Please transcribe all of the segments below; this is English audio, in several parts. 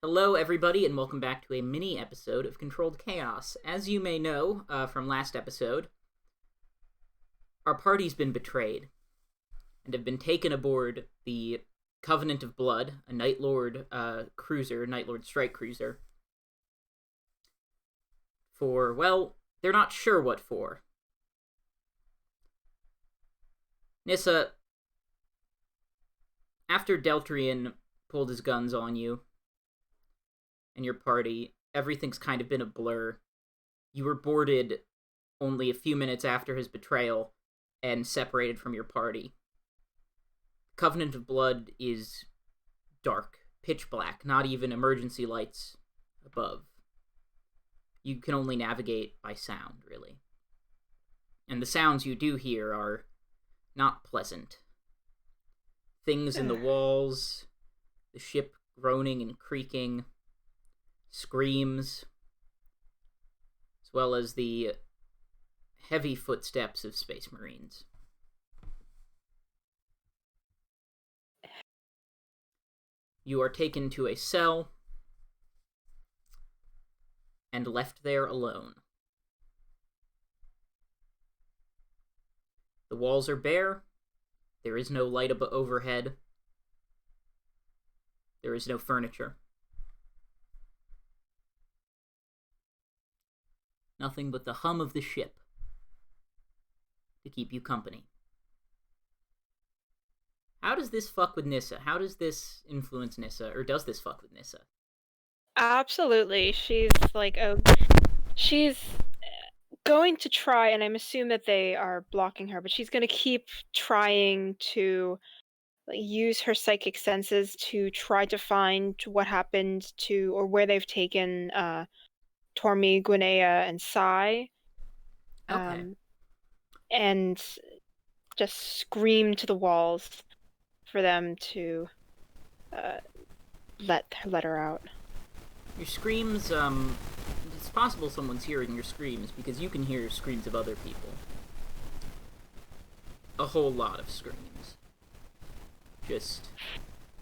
Hello, everybody, and welcome back to a mini episode of Controlled Chaos. As you may know from last episode, our party's been betrayed and have been taken aboard the Covenant of Blood, a Night Lord cruiser, Night Lord strike cruiser, for, well, they're not sure what for. Nyssa, after Deltrian pulled his guns on you and your party, everything's kind of been a blur. You were boarded only a few minutes after his betrayal and separated from your party. Covenant of Blood is dark, pitch black, not even emergency lights above. You can only navigate by sound, really. And the sounds you do hear are not pleasant. Things in the walls, the ship groaning and creaking, screams, as well as the heavy footsteps of Space Marines. You are taken to a cell and left there alone. The walls are bare. There is no light overhead. There is no furniture. Nothing but the hum of the ship to keep you company. How does this fuck with Nyssa? How does this influence Nyssa? Or does this fuck with Nyssa? Absolutely. She's going to try, and I'm assuming that they are blocking her, but she's going to keep trying to use her psychic senses to try to find what happened to, or where they've taken Tormi, Gwinnea, and Sai. Okay. And just scream to the walls for them to let her out. Your screams, it's possible someone's hearing your screams because you can hear screams of other people. A whole lot of screams. Just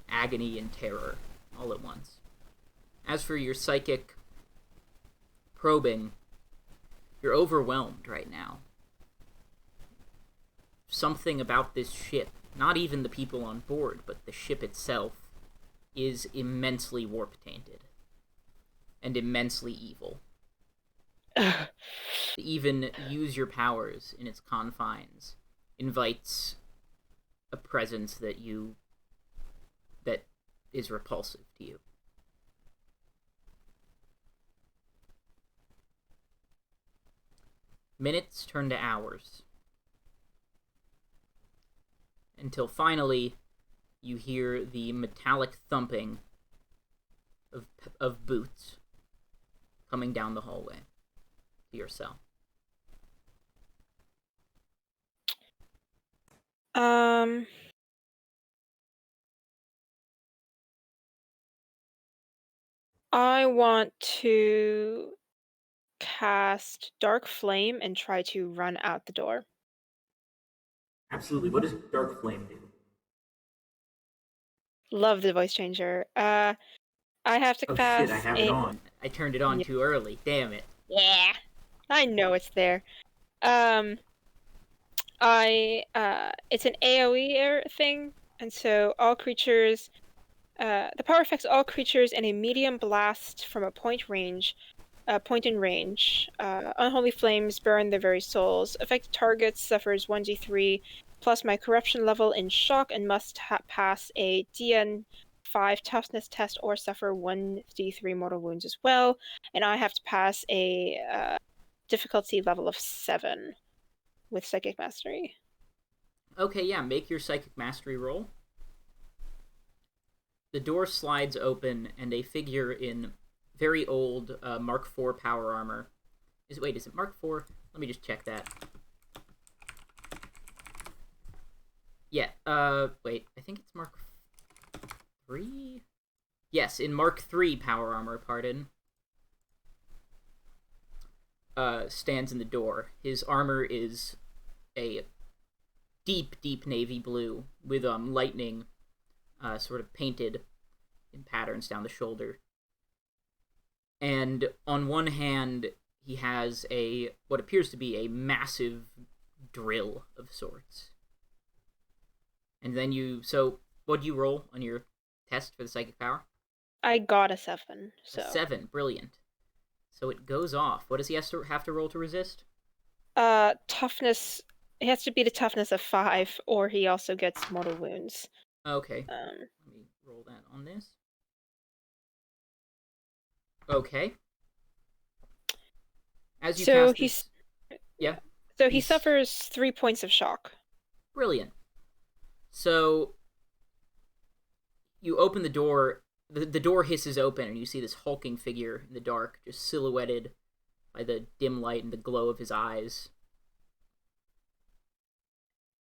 agony and terror all at once. As for your psychic probing, you're overwhelmed right now. Something about this ship, not even the people on board, but the ship itself, is immensely warp-tainted. And immensely evil. To even use your powers in its confines invites a presence that is repulsive to you. Minutes turn to hours. Until finally, you hear the metallic thumping of boots coming down the hallway to your cell. I want to cast Dark Flame and try to run out the door. Absolutely. What does Dark Flame do? Love the voice changer. I have to pass. Shit, I have it on. I turned it on too early. Damn it. Yeah, I know it's there. It's an AoE thing, and so all creatures, the power affects all creatures in a medium blast from a point in range. Unholy flames burn their very souls. Affected target suffers 1d3 plus my corruption level in shock and must pass a DN5 toughness test or suffer 1d3 mortal wounds as well. And I have to pass a difficulty level of 7 with Psychic Mastery. Okay, yeah, make your Psychic Mastery roll. The door slides open, and a figure in very old Mark IV power armor. Is it Mark IV? Let me just check that. Yeah, wait, I think it's Mark III? Yes, in Mark III power armor, pardon. Stands in the door. His armor is a deep, deep navy blue with lightning sort of painted in patterns down the shoulder. And on one hand, he has what appears to be a massive drill of sorts. And then so what do you roll on your test for the psychic power? I got a 7, A so 7, brilliant. So it goes off. What does he have to roll to resist? toughness. It has to be the toughness of 5, or he also gets mortal wounds. Okay. Um, Let me roll that on this. Okay. As you so cast he's this, yeah, so he he's suffers 3 points of shock. brilliant. So you open the door. The door hisses open, and you see this hulking figure in the dark, just silhouetted by the dim light and the glow of his eyes.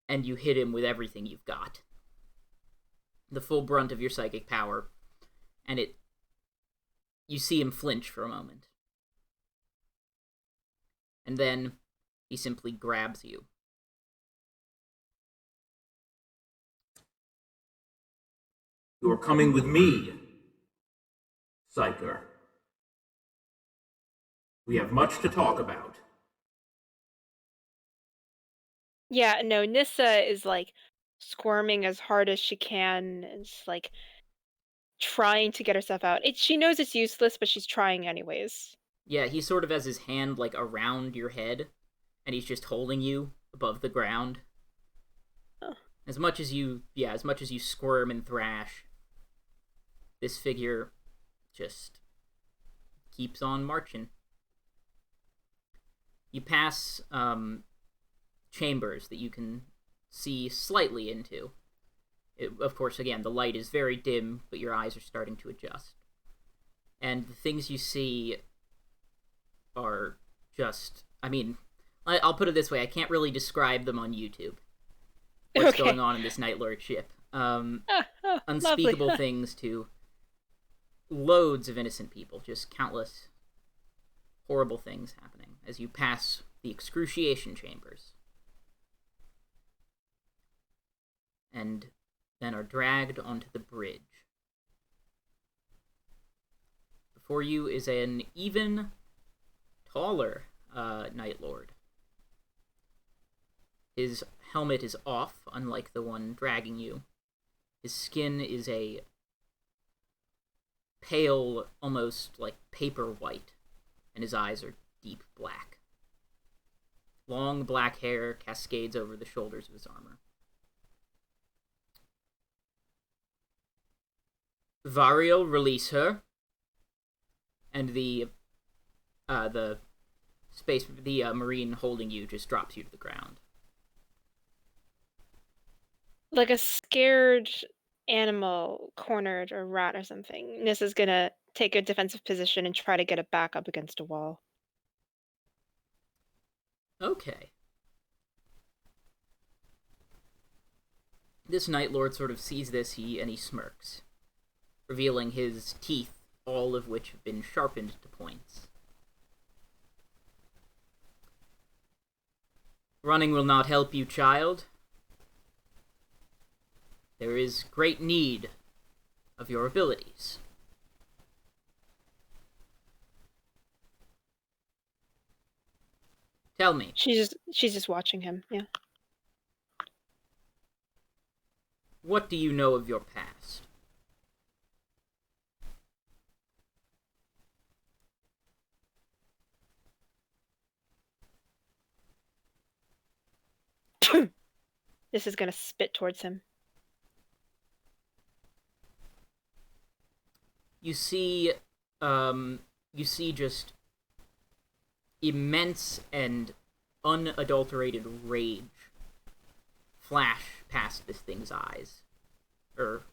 And you hit him with everything you've got. The full brunt of your psychic power. And you see him flinch for a moment. And then he simply grabs you. You're coming with me, Psyker. We have much to talk about. Yeah, no, Nyssa is like squirming as hard as she can. It's like trying to get herself out. She knows it's useless, but she's trying anyways. Yeah, he sort of has his hand, like, around your head, and he's just holding you above the ground. Oh. As much as you squirm and thrash, this figure just keeps on marching. You pass chambers that you can see slightly into. Of course, again, the light is very dim, but your eyes are starting to adjust. And the things you see are just... I mean, I'll put it this way, I can't really describe them on YouTube. What's going on in this Night Lord ship. Unspeakable lovely. things to loads of innocent people, just countless horrible things happening as you pass the excruciation chambers. And then are dragged onto the bridge. Before you is an even taller Night Lord. His helmet is off, unlike the one dragging you. His skin is a pale, almost like paper white, and his eyes are deep black. Long black hair cascades over the shoulders of his armor. Variel, release her. And the marine holding you just drops you to the ground. Like a scared animal cornered or rat or something. Nyssa's gonna take a defensive position and try to get it back up against a wall. Okay. This Night Lord sort of sees this, and he smirks, revealing his teeth, all of which have been sharpened to points. Running will not help you, child. There is great need of your abilities. Tell me. She's just watching him, yeah. What do you know of your past? This is gonna spit towards him. You see just immense and unadulterated rage flash past this thing's eyes. The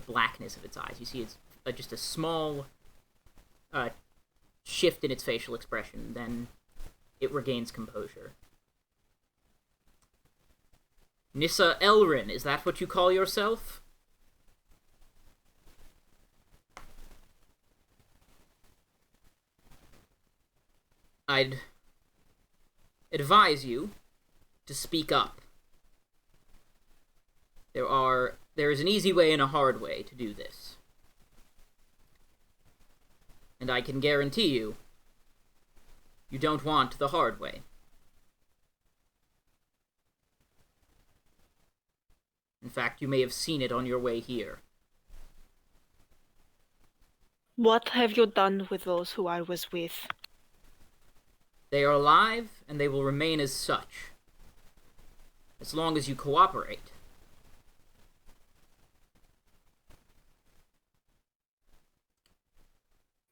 blackness of its eyes. You see it's just a small shift in its facial expression, then it regains composure. Nyssa Elrin, is that what you call yourself? I'd advise you to speak up. There is an easy way and a hard way to do this. And I can guarantee you, you don't want the hard way. In fact, you may have seen it on your way here. What have you done with those who I was with? They are alive, and they will remain as such. As long as you cooperate.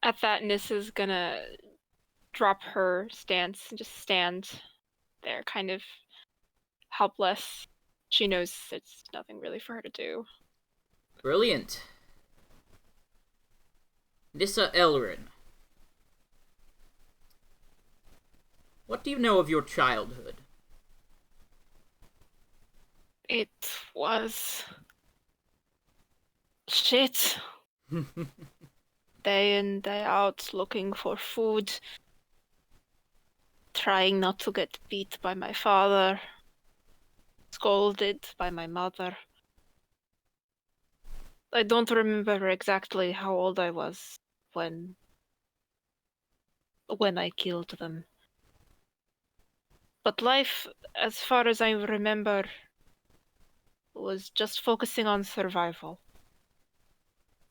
At that, Nyssa's gonna drop her stance and just stand there, kind of helpless. She knows it's nothing really for her to do. Brilliant. Nyssa Elrin. What do you know of your childhood? It was... shit. Day in, day out, looking for food. Trying not to get beat by my father. Scolded by my mother. I don't remember exactly how old I was when I killed them. But life, as far as I remember, was just focusing on survival.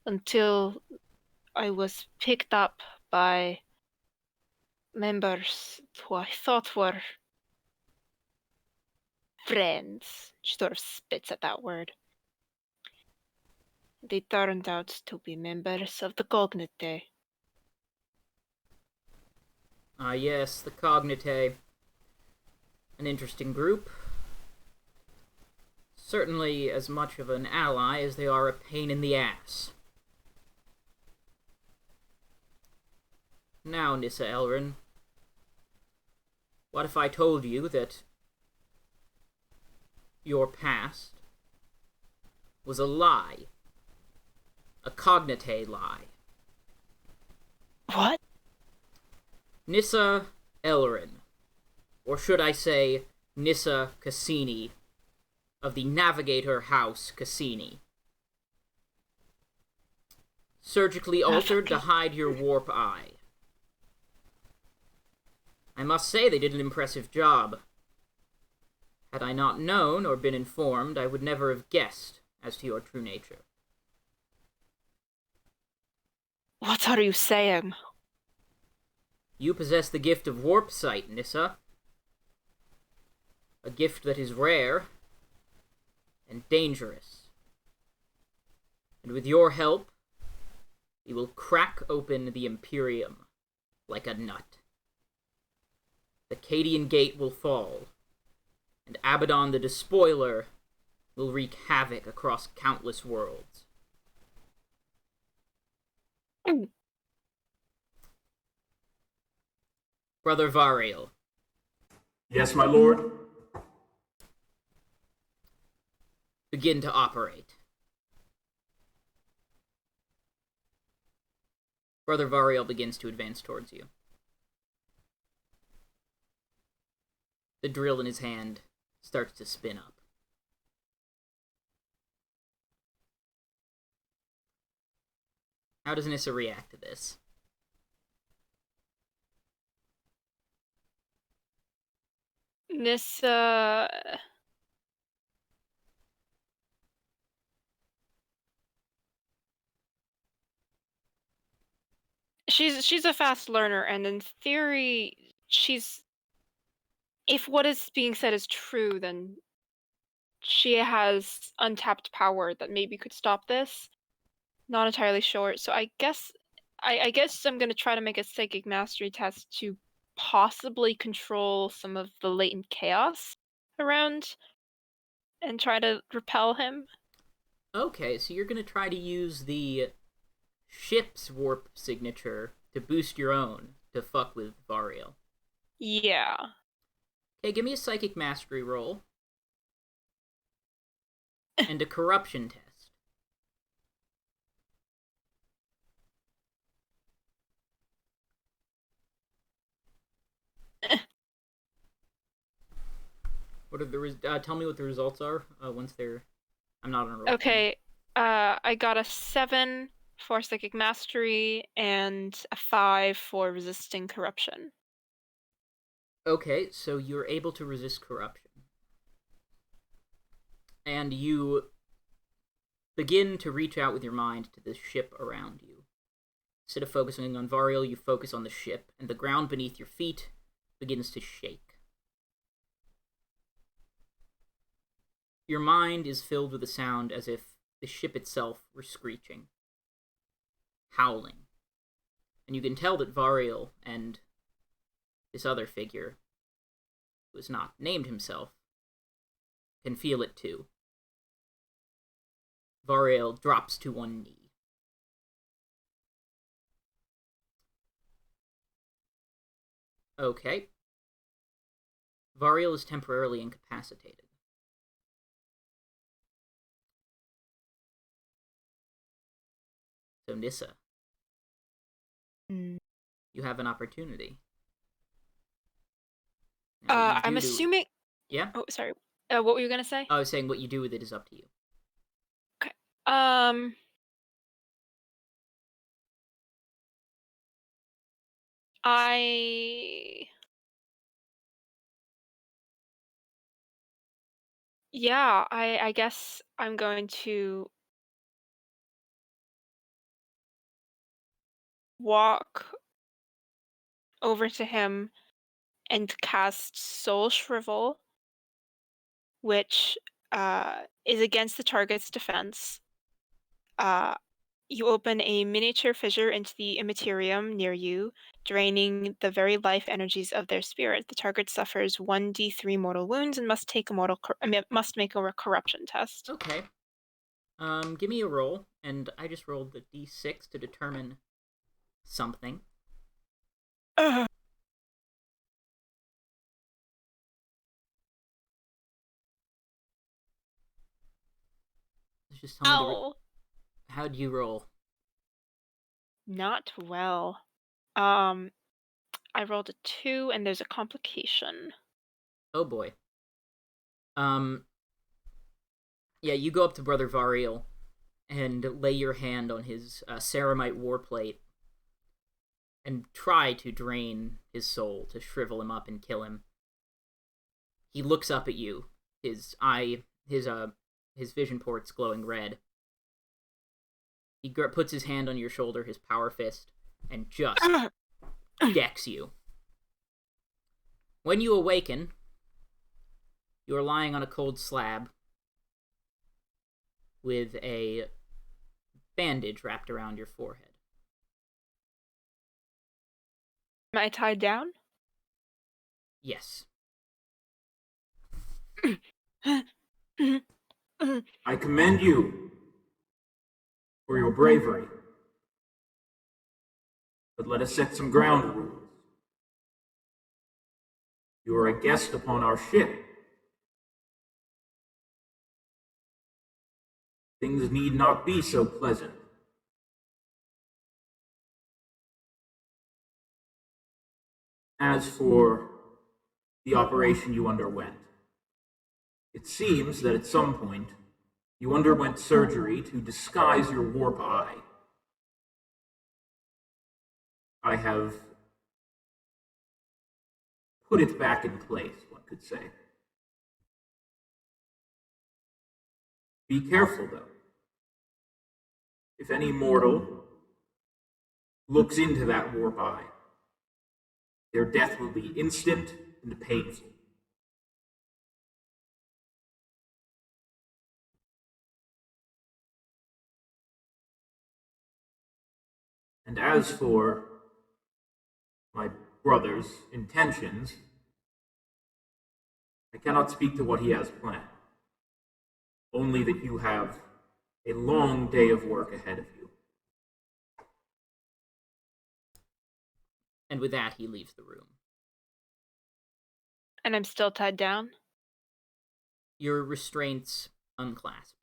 Until I was picked up by members who I thought were friends. She sort of spits at that word. They turned out to be members of the Cognite. Ah, yes, the Cognite. An interesting group. Certainly as much of an ally as they are a pain in the ass. Now, Nyssa Elrin, what if I told you that your past was a lie? A Cognite lie. What? Nyssa Elrin, or should I say Nyssa Cassini, of the Navigator House Cassini. Surgically altered to hide your warp eye. I must say they did an impressive job. Had I not known or been informed, I would never have guessed as to your true nature. What are you saying? You possess the gift of warp sight, Nyssa. A gift that is rare and dangerous. And with your help, we will crack open the Imperium like a nut. The Cadian gate will fall, and Abaddon the Despoiler will wreak havoc across countless worlds. Brother Variel. Yes, my lord? Begin to operate. Brother Variel begins to advance towards you. The drill in his hand starts to spin up. How does Nyssa react to this? Nyssa... She's a fast learner, and in theory, if what is being said is true, then she has untapped power that maybe could stop this. Not entirely sure. So I guess I'm gonna try to make a psychic mastery test to possibly control some of the latent chaos around and try to repel him. Okay, so you're going to try to use the ship's warp signature to boost your own to fuck with Variel. Yeah. Okay, give me a psychic mastery roll. And a corruption test. What are the tell me what the results are once they're... I'm not on a roll. Okay. I got a 7 for psychic mastery, and a 5 for resisting corruption. Okay, so you're able to resist corruption. And you begin to reach out with your mind to the ship around you. Instead of focusing on Variel, you focus on the ship, and the ground beneath your feet begins to shake. Your mind is filled with a sound as if the ship itself were screeching, howling. And you can tell that Variel and this other figure, who has not named himself, can feel it too. Variel drops to one knee. Okay. Variel is temporarily incapacitated. So Nyssa, you have an opportunity. Now, I'm assuming... Yeah? Oh, sorry. What were you going to say? I was saying what you do with it is up to you. Okay. I guess I'm going to walk over to him and cast Soul Shrivel, which is against the target's defense. You open a miniature fissure into the immaterium near you, draining the very life energies of their spirit. The target suffers 1d3 mortal wounds and must make a corruption test. Okay. Give me a roll, and I just rolled the d6 to determine something. Just tell me how'd you roll? Not well. I rolled a 2, and there's a complication. Oh boy. Yeah, you go up to Brother Variel and lay your hand on his ceramite warplate and try to drain his soul, to shrivel him up and kill him. He looks up at you, his vision ports glowing red. He puts his hand on your shoulder, his power fist, and just decks you. When you awaken, you are lying on a cold slab with a bandage wrapped around your forehead. Am I tied down? Yes. I commend you for your bravery. But let us set some ground rules. You are a guest upon our ship. Things need not be so pleasant. As for the operation you underwent, it seems that at some point you underwent surgery to disguise your warp eye. I have put it back in place, one could say. Be careful, though. If any mortal looks into that warp eye, their death will be instant and painful. And as for my brother's intentions, I cannot speak to what he has planned. Only that you have a long day of work ahead of you. And with that, he leaves the room. And I'm still tied down? Your restraints unclasp.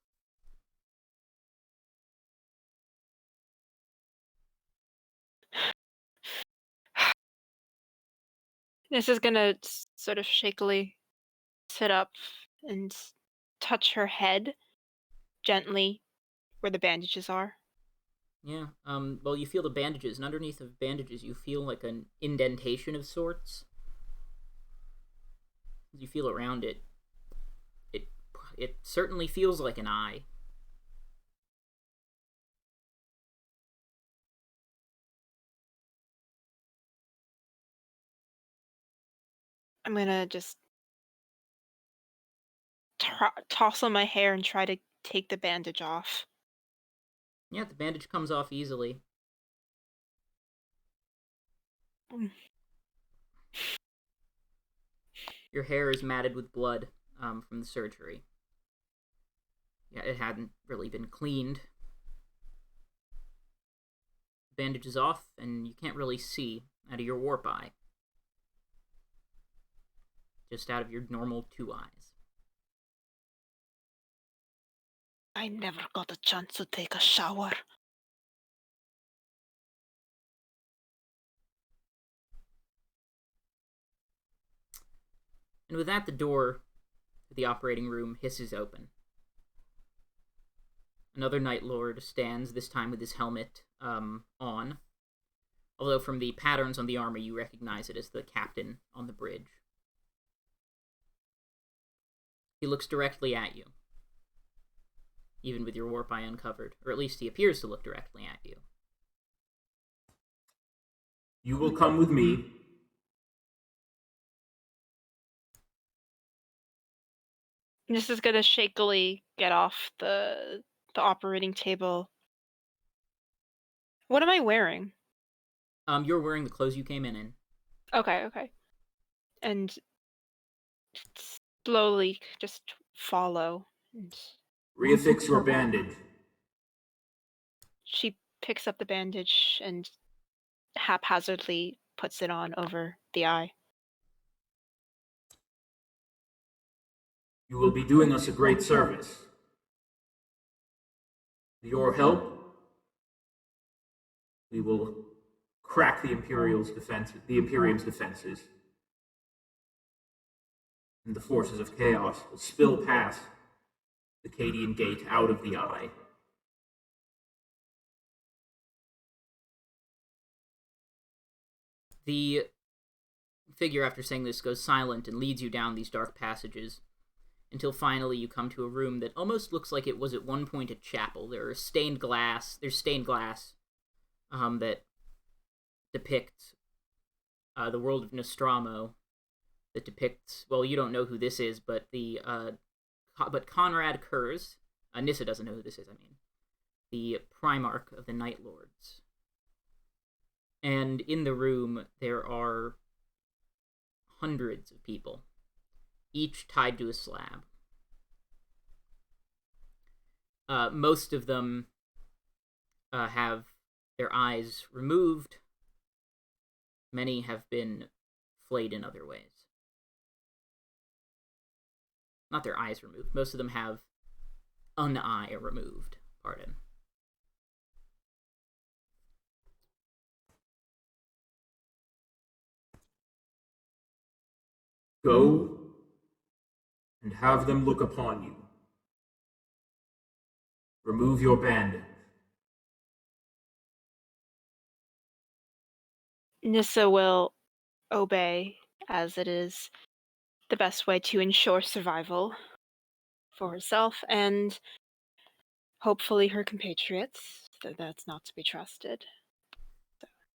This is gonna sort of shakily sit up and touch her head gently where the bandages are. Yeah. Well, you feel the bandages, and underneath the bandages, you feel like an indentation of sorts. You feel around it. It it certainly feels like an eye. I'm gonna just toss on my hair and try to take the bandage off. Yeah, the bandage comes off easily. Mm. Your hair is matted with blood from the surgery. Yeah, it hadn't really been cleaned. The bandage is off, and you can't really see out of your warp eye. Just out of your normal 2 eyes. I never got a chance to take a shower. And with that, the door to the operating room hisses open. Another Night Lord stands, this time with his helmet on. Although from the patterns on the armor, you recognize it as the captain on the bridge. He looks directly at you, even with your warp eye uncovered, or at least he appears to look directly at you. You will come with me. This is gonna shakily get off the operating table. What am I wearing? You're wearing the clothes you came in. Okay. And slowly just follow. And Reaffix your bandage. she picks up the bandage and haphazardly puts it on over the eye. You will be doing us a great service. With your help, we will crack the Imperium's defenses, and the forces of chaos will spill past the Cadian gate out of the eye. The figure, after saying this, goes silent and leads you down these dark passages until finally you come to a room that almost looks like it was at one point a chapel. There's stained glass that depict the world of Nostromo, that depicts, well, you don't know who this is, but but Conrad Kurz, Nyssa doesn't know who this is, the Primarch of the Night Lords. And in the room, there are hundreds of people, each tied to a slab. Most of them have their eyes removed. Many have been flayed in other ways. Not their eyes removed. Most of them have an eye removed. Pardon. Go and have them look upon you. Remove your bandage. Nyssa will obey, as it is the best way to ensure survival for herself and hopefully her compatriots. That's not to be trusted.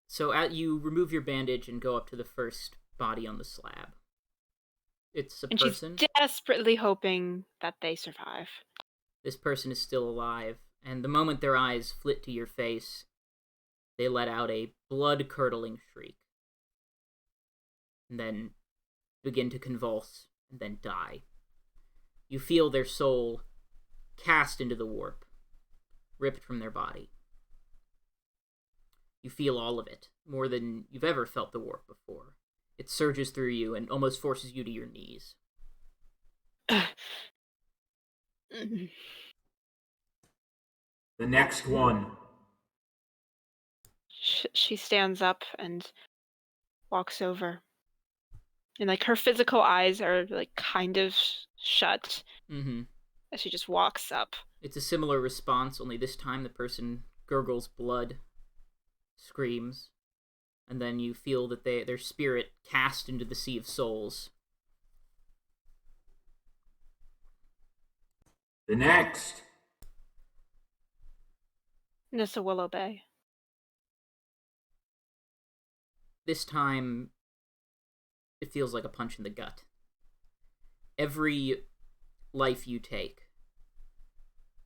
So you remove your bandage and go up to the first body on the slab. It's a person. She's desperately hoping that they survive. This person is still alive, and the moment their eyes flit to your face, they let out a blood-curdling shriek, and then begin to convulse, and then die. You feel their soul cast into the warp, ripped from their body. You feel all of it, more than you've ever felt the warp before. It surges through you and almost forces you to your knees. The next one. She stands up and walks over. And her physical eyes are kind of shut. Mm-hmm. As she just walks up. It's a similar response, only this time the person gurgles blood, screams, and then you feel that their spirit cast into the Sea of Souls. The next. Nyssa will obey. This time, it feels like a punch in the gut. Every life you take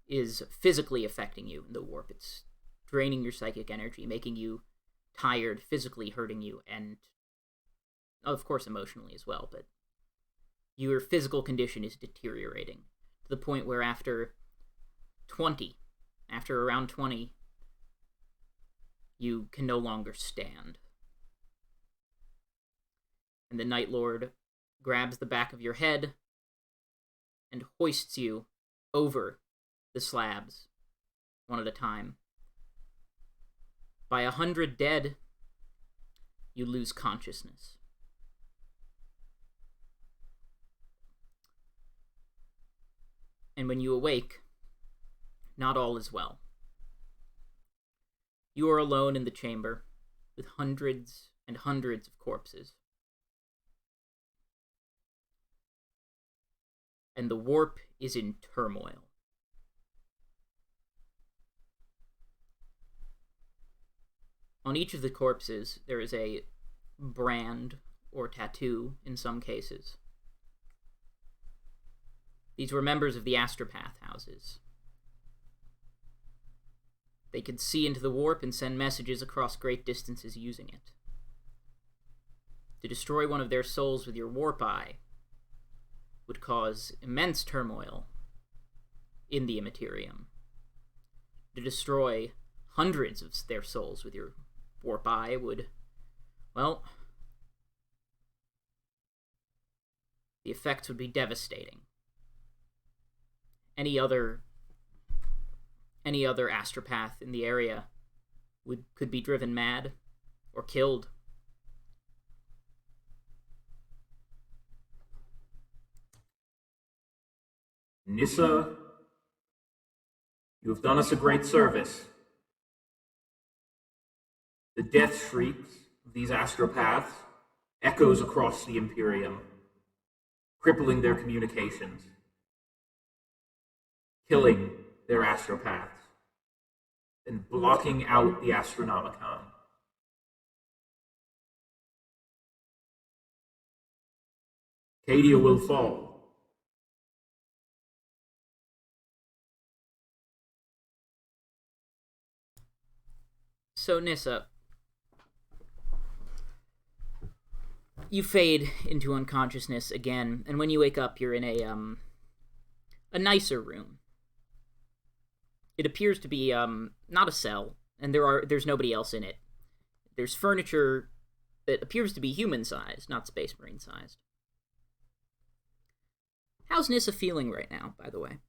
is physically affecting you in the warp. It's draining your psychic energy, making you tired, physically hurting you, and of course emotionally as well, but your physical condition is deteriorating to the point where after around 20, you can no longer stand. And the Night Lord grabs the back of your head and hoists you over the slabs, one at a time. By 100 dead, you lose consciousness. And when you awake, not all is well. You are alone in the chamber with hundreds and hundreds of corpses. And the warp is in turmoil. On each of the corpses, there is a brand or tattoo in some cases. These were members of the astropath houses. They could see into the warp and send messages across great distances using it. To destroy one of their souls with your warp eye would cause immense turmoil in the Immaterium. To destroy hundreds of their souls with your warp eye would, well, the effects would be devastating. Any other astropath in the area could be driven mad or killed. Nyssa, you have done us a great service. The death shrieks of these astropaths echoes across the Imperium, crippling their communications, killing their astropaths, and blocking out the Astronomicon. Cadia will fall. So, Nyssa, you fade into unconsciousness again, and when you wake up, you're in a nicer room. It appears to be not a cell, and there's nobody else in it. There's furniture that appears to be human-sized, not Space Marine-sized. How's Nyssa feeling right now, by the way?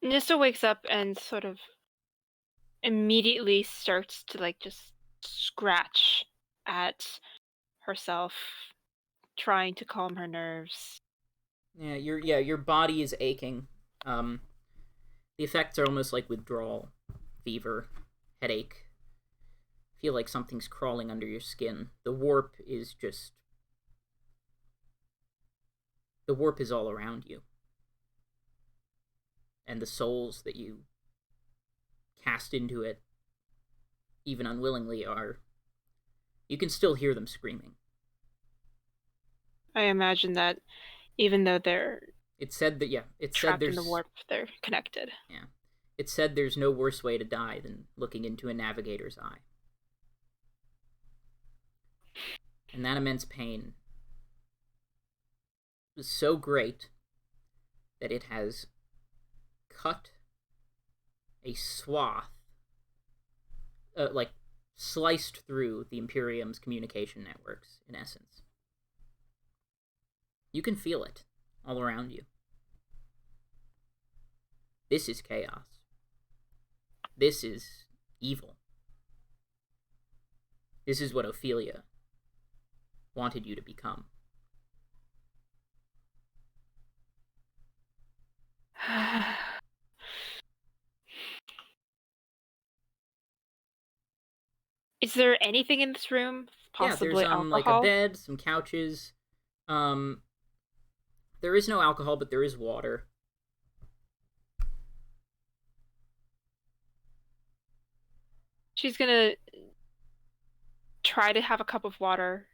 Nyssa wakes up and sort of immediately starts to just scratch at herself, trying to calm her nerves. Your body is aching. The effects are almost like withdrawal, fever, headache. Feel like something's crawling under your skin. The warp is all around you. And the souls that you cast into it, even unwillingly, you can still hear them screaming. I imagine that even though they're trapped in the warp, they're connected. Yeah. It said there's no worse way to die than looking into a navigator's eye. And that immense pain was so great that it has cut a swath, sliced through the Imperium's communication networks, in essence. You can feel it all around you. This is chaos. This is evil. This is what Ophelia wanted you to become. Is there anything in this room? Yeah, there's Possibly like a alcohol? bed, some couches. Um, there is no alcohol, but there is water. She's gonna try to have a cup of water,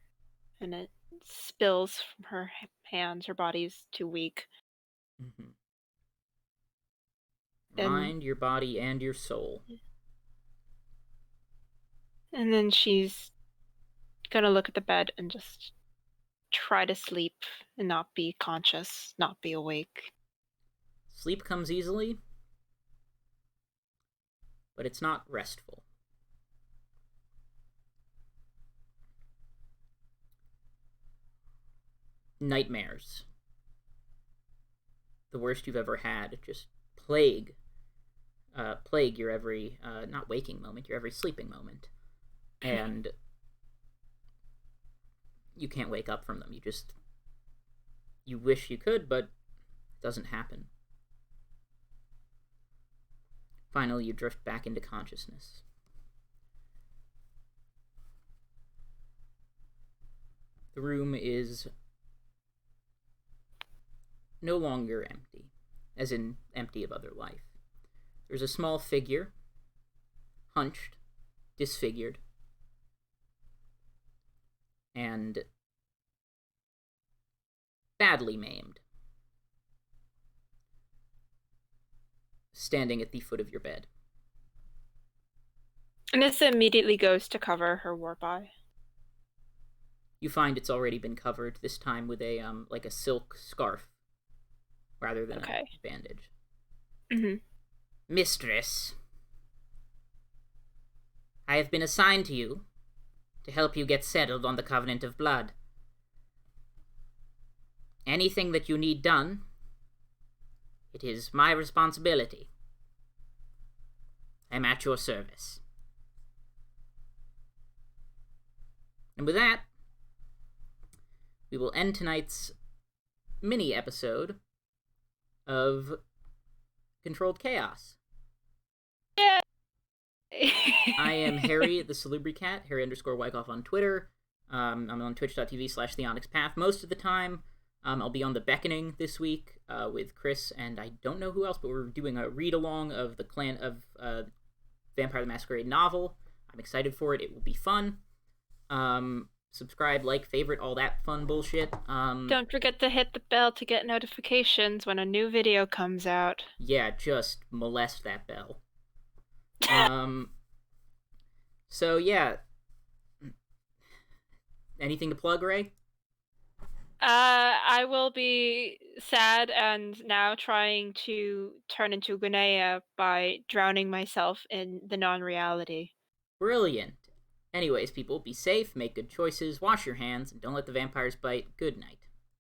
and it spills from her hands. Her body's too weak. Mm-hmm. And Mind, your body, and your soul. and then she's gonna look at the bed and just try to sleep and not be conscious, not be awake. Sleep comes easily, but it's not restful. Nightmares. The worst you've ever had. Just plague your every not waking moment, your every sleeping moment, and you can't wake up from them. You wish you could, but it doesn't happen. Finally, you drift back into consciousness. The room is no longer empty, as in empty of other life. There's a small figure, hunched, disfigured, and badly maimed, standing at the foot of your bed. Nyssa immediately goes to cover her warp eye. You find it's already been covered, this time with a like a silk scarf rather than a bandage. Mm-hmm. Mistress, I have been assigned to you to help you get settled on the Covenant of Blood. Anything that you need done, it is my responsibility. I am at your service. And with that, we will end tonight's mini episode of Controlled Chaos. Yeah. I am Harry, the Salubri Cat, Harry_Wyckoff on Twitter. I'm on twitch.tv/theonyxpath most of the time. I'll be on The Beckoning this week with Chris, and I don't know who else, but we're doing a read-along of the Clan of Vampire the Masquerade novel. I'm excited for it. It will be fun. Subscribe, like, favorite, all that fun bullshit. Don't forget to hit the bell to get notifications when a new video comes out. Yeah, just molest that bell. So yeah. Anything to plug, Ray? I will be sad and now trying to turn into Guinea by drowning myself in the non-reality. Brilliant. Anyways, people, be safe, make good choices, wash your hands, and don't let the vampires bite. Good night.